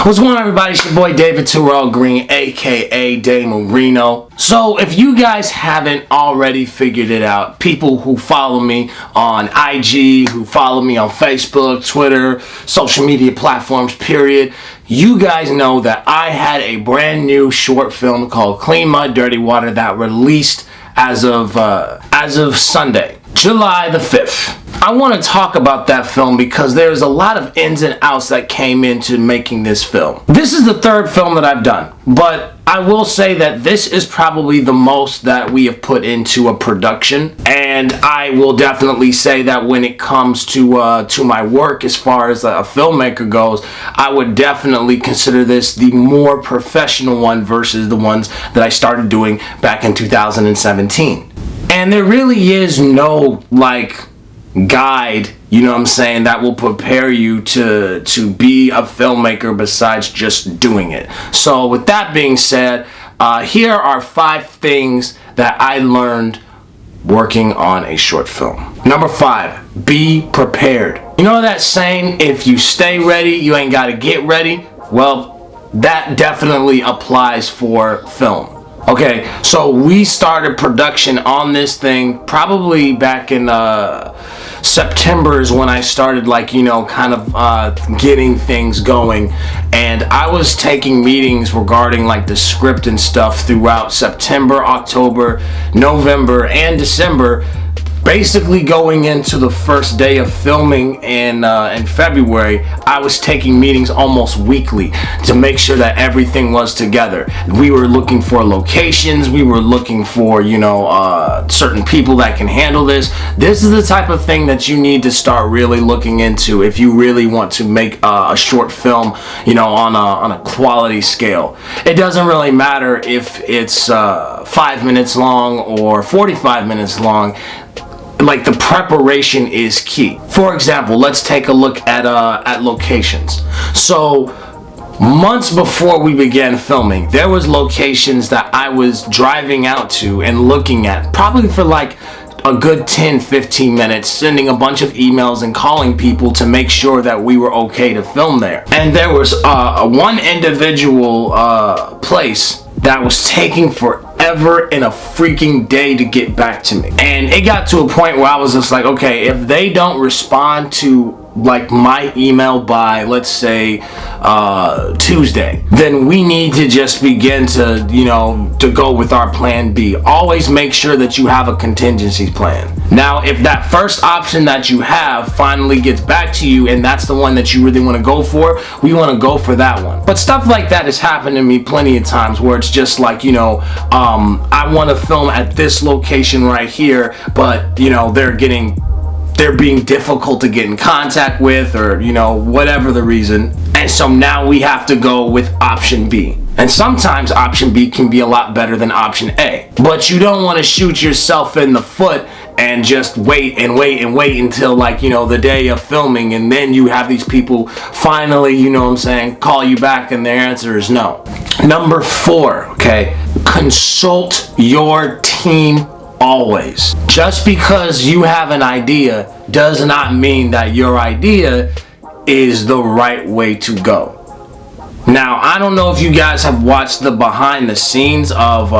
What's going on, everybody? It's your boy David Terrell Green, aka Day Marino. So if you guys haven't already figured it out, people who follow me on IG, who follow me on Facebook, Twitter, social media platforms, period, you guys know that I had a brand new short film called Clean Mud, Dirty Water that released as of Sunday, July the 5th. I want to talk about that film because there's a lot of ins and outs that came into making this film. This is the third film that I've done, but I will say that this is probably the most that we have put into a production, and I will definitely say that when it comes to my work as far as a filmmaker goes, I would definitely consider this the more professional one versus the ones that I started doing back in 2017. And there really is no guide, you know what I'm saying, that will prepare you to be a filmmaker besides just doing it. So with that being said, here are 5 things that I learned working on a short film. Number 5, be prepared. You know that saying, if you stay ready, you ain't gotta get ready? Well, that definitely applies for film. Okay, so we started production on this thing probably back in September is when I started getting things going, and I was taking meetings regarding the script and stuff throughout September, October, November, and December. Basically going into the first day of filming in February, I was taking meetings almost weekly to make sure that everything was together. We were looking for locations, we were looking for, certain people that can handle this. This is the type of thing that you need to start really looking into if you really want to make a short film, on a quality scale. It doesn't really matter if it's 5 minutes long or 45 minutes long. The preparation is key. For example, let's take a look at locations. So months before we began filming, there was locations that I was driving out to and looking at probably for a good 10-15 minutes, sending a bunch of emails and calling people to make sure that we were okay to film there. And there was one individual place that was taking forever and a freaking day to get back to me. And it got to a point where I was just like, okay, if they don't respond to my email by, let's say, Tuesday, then we need to just begin to, to go with our plan B. Always make sure that you have a contingency plan. Now, if that first option that you have finally gets back to you and that's the one that you really want to go for, we want to go for that one. But stuff like that has happened to me plenty of times where it's just I want to film at this location right here, but, they're being difficult to get in contact with, or whatever the reason, and so now we have to go with option B. And sometimes option B can be a lot better than option A, but you don't want to shoot yourself in the foot and just wait until the day of filming, and then you have these people finally, call you back and their answer is no. Number 4, okay, consult your team. Always. Just because you have an idea does not mean that your idea is the right way to go. Now, I don't know if you guys have watched the behind the scenes of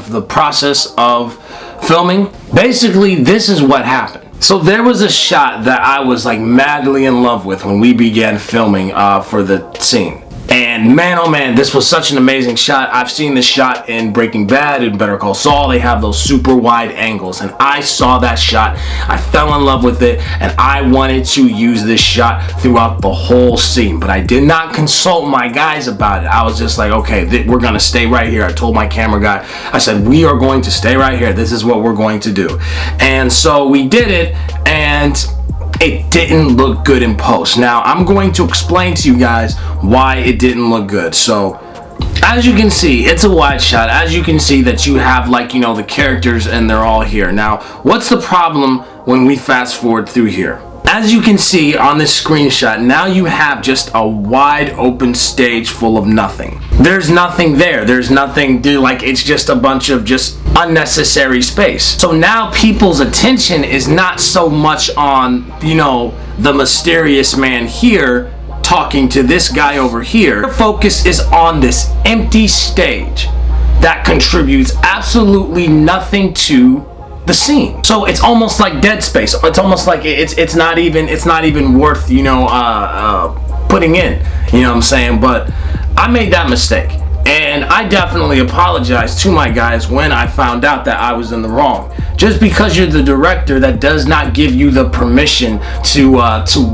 the process of filming. Basically, this is what happened. So there was a shot that I was madly in love with when we began filming for the scene. And man, oh man, this was such an amazing shot. I've seen this shot in Breaking Bad and Better Call Saul. They have those super wide angles, and I saw that shot. I fell in love with it, and I wanted to use this shot throughout the whole scene. But I did not consult my guys about it. I was just like, okay, we're gonna stay right here. I told my camera guy, I said, we are going to stay right here. This is what we're going to do. And so we did it, and it didn't look good in post. Now, I'm going to explain to you guys why it didn't look good. So, as you can see, it's a wide shot. As you can see that you have the characters and they're all here. Now, what's the problem when we fast forward through here? As you can see on this screenshot, now you have just a wide open stage full of nothing. There's nothing there. There's nothing, it's just a bunch of just unnecessary space. So now people's attention is not so much on, the mysterious man here, talking to this guy over here. Their focus is on this empty stage that contributes absolutely nothing to the scene. So it's almost like dead space. It's almost like it's not even worth, you know, putting in. You know what I'm saying? But I made that mistake, and I definitely apologize to my guys when I found out that I was in the wrong. Just because you're the director, that does not give you the permission to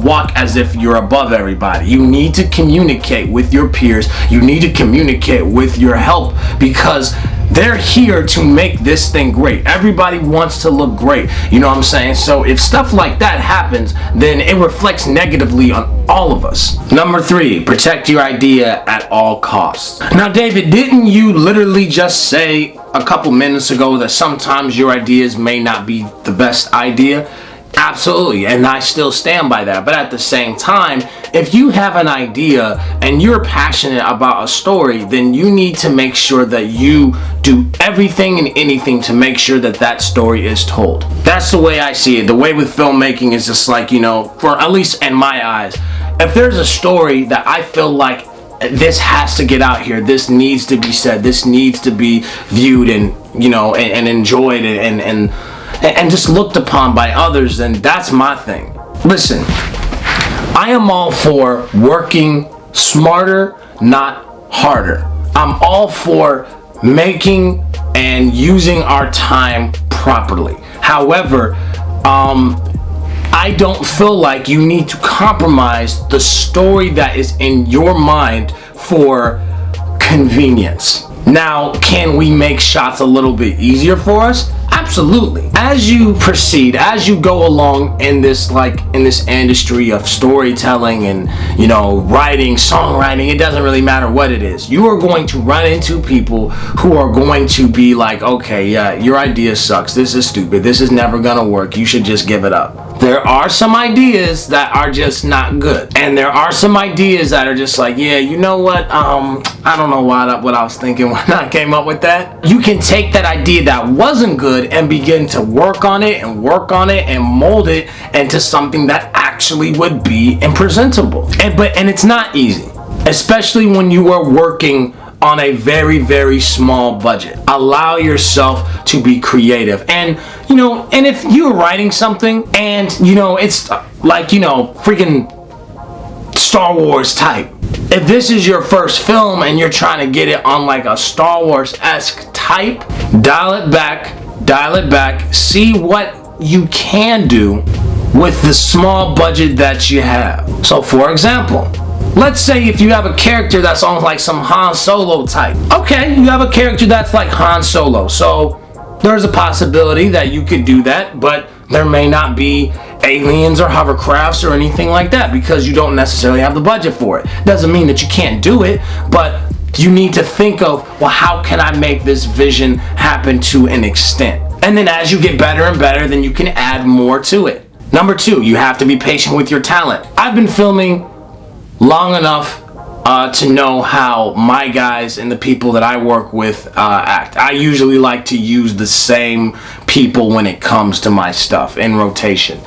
walk as if you're above everybody. You need to communicate with your peers. You need to communicate with your help, because they're here to make this thing great. Everybody wants to look great. You know what I'm saying? So if stuff like that happens, then it reflects negatively on all of us. Number 3, protect your idea at all costs. Now, David, didn't you literally just say a couple minutes ago that sometimes your ideas may not be the best idea? Absolutely, and I still stand by that. But at the same time, if you have an idea and you're passionate about a story, then you need to make sure that you do everything and anything to make sure that that story is told. That's the way I see it. The way with filmmaking is just like, you know, for at least in my eyes, if there's a story that I feel like this has to get out here, this needs to be said, this needs to be viewed and, you know, and enjoyed and just looked upon by others, then that's my thing. Listen, I am all for working smarter, not harder. I'm all for making and using our time properly. However, I don't feel like you need to compromise the story that is in your mind for convenience. Now, can we make shots a little bit easier for us? Absolutely. As you proceed, as you go along in this industry of storytelling and, you know, writing, songwriting, it doesn't really matter what it is. You are going to run into people who are going to be like, okay, yeah, your idea sucks. This is stupid. This is never gonna work. You should just give it up. There are some ideas that are just not good. And there are some ideas that are just like, yeah, you know what? I don't know what I was thinking when I came up with that. You can take that idea that wasn't good and begin to work on it and mold it into something that actually would be presentable. And it's not easy, especially when you are working on a very, very small budget. Allow yourself to be creative. And, you know, and if you're writing something and, you know, it's like, you know, freaking Star Wars type. If this is your first film and you're trying to get it on like a Star Wars-esque type, dial it back, see what you can do with the small budget that you have. So for example, let's say if you have a character that's on like some Han Solo type. Okay, you have a character that's like Han Solo. So there's a possibility that you could do that, but there may not be aliens or hovercrafts or anything like that because you don't necessarily have the budget for it. Doesn't mean that you can't do it, but you need to think of, well, how can I make this vision happen to an extent? And then as you get better and better, then you can add more to it. Number 2, you have to be patient with your talent. I've been filming long enough to know how my guys and the people that I work with act. I usually like to use the same people when it comes to my stuff in rotation.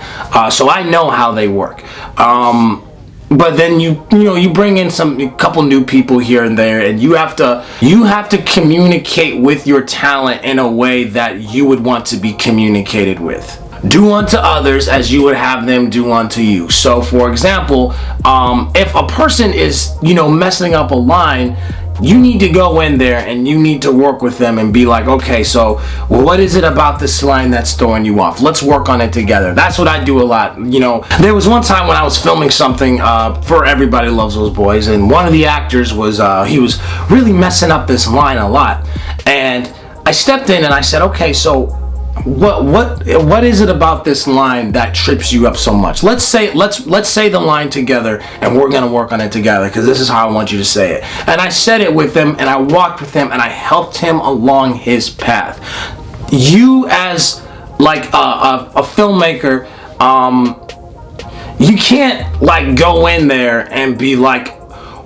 So I know how they work. But then you bring in a couple new people here and there, and you have to communicate with your talent in a way that you would want to be communicated with. Do unto others as you would have them do unto you. So for example, if a person is, you know, messing up a line, you need to go in there and you need to work with them and be like, okay, so what is it about this line that's throwing you off? Let's work on it together. That's what I do a lot. You know, there was one time when I was filming something for Everybody Loves Those Boys, and one of the actors was he was really messing up this line a lot, and I stepped in and I said, okay, so what is it about this line that trips you up so much? Let's say the line together, and we're gonna work on it together because this is how I want you to say it. And I said it with him, and I walked with him, and I helped him along his path. You as like a filmmaker, you can't like go in there and be like,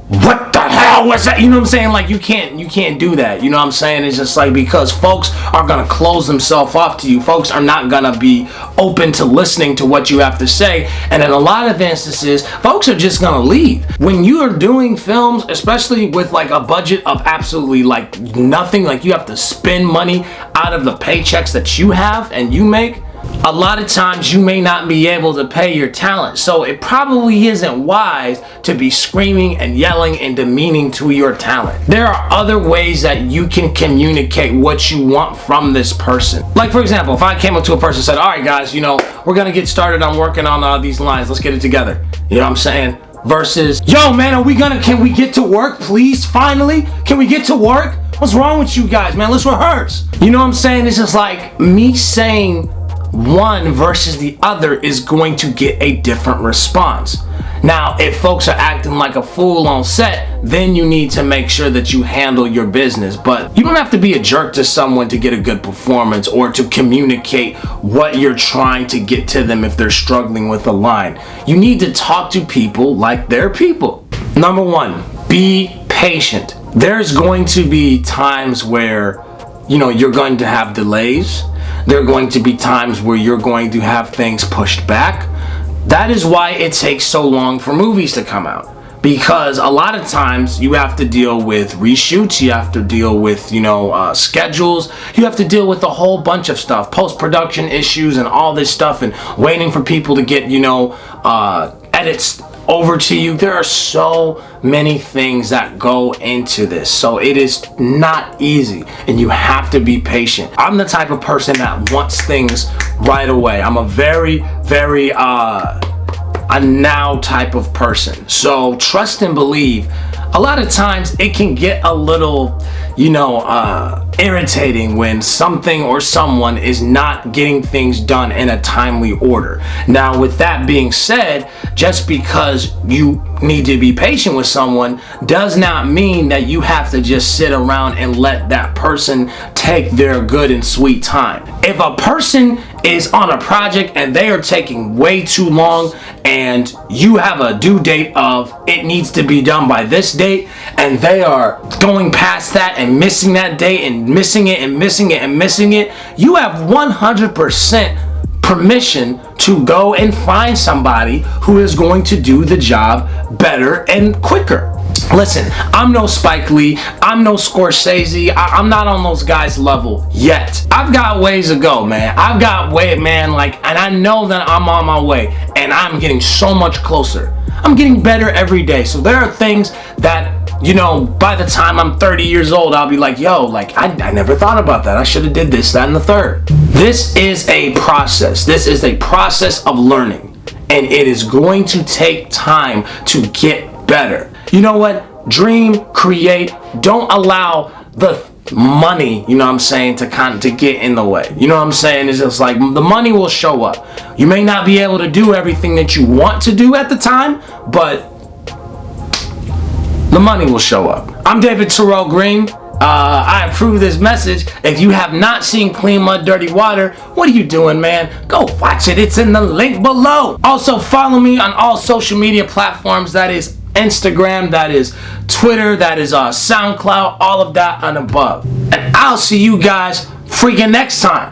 what the hell was that? You know what I'm saying? Like, you can't do that. You know what I'm saying? It's just like, because folks are gonna close themselves off to you. Folks are not gonna be open to listening to what you have to say. And in a lot of instances, folks are just gonna leave. When you are doing films, especially with like a budget of absolutely like nothing, like you have to spend money out of the paychecks that you have and you make, a lot of times you may not be able to pay your talent. So it probably isn't wise to be screaming and yelling and demeaning to your talent. There are other ways that you can communicate what you want from this person. Like, for example, if I came up to a person and said, all right guys, you know, we're gonna get started on working on these lines, let's get it together. You know what I'm saying? Versus, yo man, can we get to work please, finally? Can we get to work? What's wrong with you guys, man? Let's rehearse. You know what I'm saying? It's just like me saying one versus the other is going to get a different response. Now, if folks are acting like a fool on set, then you need to make sure that you handle your business. But you don't have to be a jerk to someone to get a good performance or to communicate what you're trying to get to them if they're struggling with a line. You need to talk to people like they're people. Number one, be patient. There's going to be times where, you know, you're going to have delays. There are going to be times where you're going to have things pushed back. That is why it takes so long for movies to come out. Because a lot of times you have to deal with reshoots, you have to deal with, you know, schedules, you have to deal with a whole bunch of stuff, post-production issues and all this stuff, and waiting for people to get, you know, edits over to you. There are so many things that go into this, so it is not easy and you have to be patient. I'm the type of person that wants things right away. I'm a very a now type of person, so trust and believe. A lot of times it can get a little, you know, irritating when something or someone is not getting things done in a timely order. Now, with that being said, just because you need to be patient with someone does not mean that you have to just sit around and let that person take their good and sweet time. If a person is on a project and they are taking way too long and you have a due date of it needs to be done by this date and they are going past that and missing that date and missing it and missing it and missing it, you have 100% permission to go and find somebody who is going to do the job better and quicker. Listen, I'm no Spike Lee, I'm no Scorsese, I'm not on those guys' level yet. I've got ways to go, man. I've got and I know that I'm on my way, and I'm getting so much closer. I'm getting better every day. So there are things that, you know, by the time I'm 30 years old, I'll be like, yo, like, I never thought about that. I should have did this, that, and the third. This is a process. This is a process of learning, and it is going to take time to get better. You know what? Dream, create. Don't allow the money, you know what I'm saying, to get in the way. You know what I'm saying? It's just like the money will show up. You may not be able to do everything that you want to do at the time, but the money will show up. I'm David Terrell Green. I approve this message. If you have not seen Clean Mud, Dirty Water, what are you doing, man? Go watch it. It's in the link below. Also, follow me on all social media platforms. That is Instagram, that is Twitter, that is SoundCloud, all of that and above. And I'll see you guys freaking next time.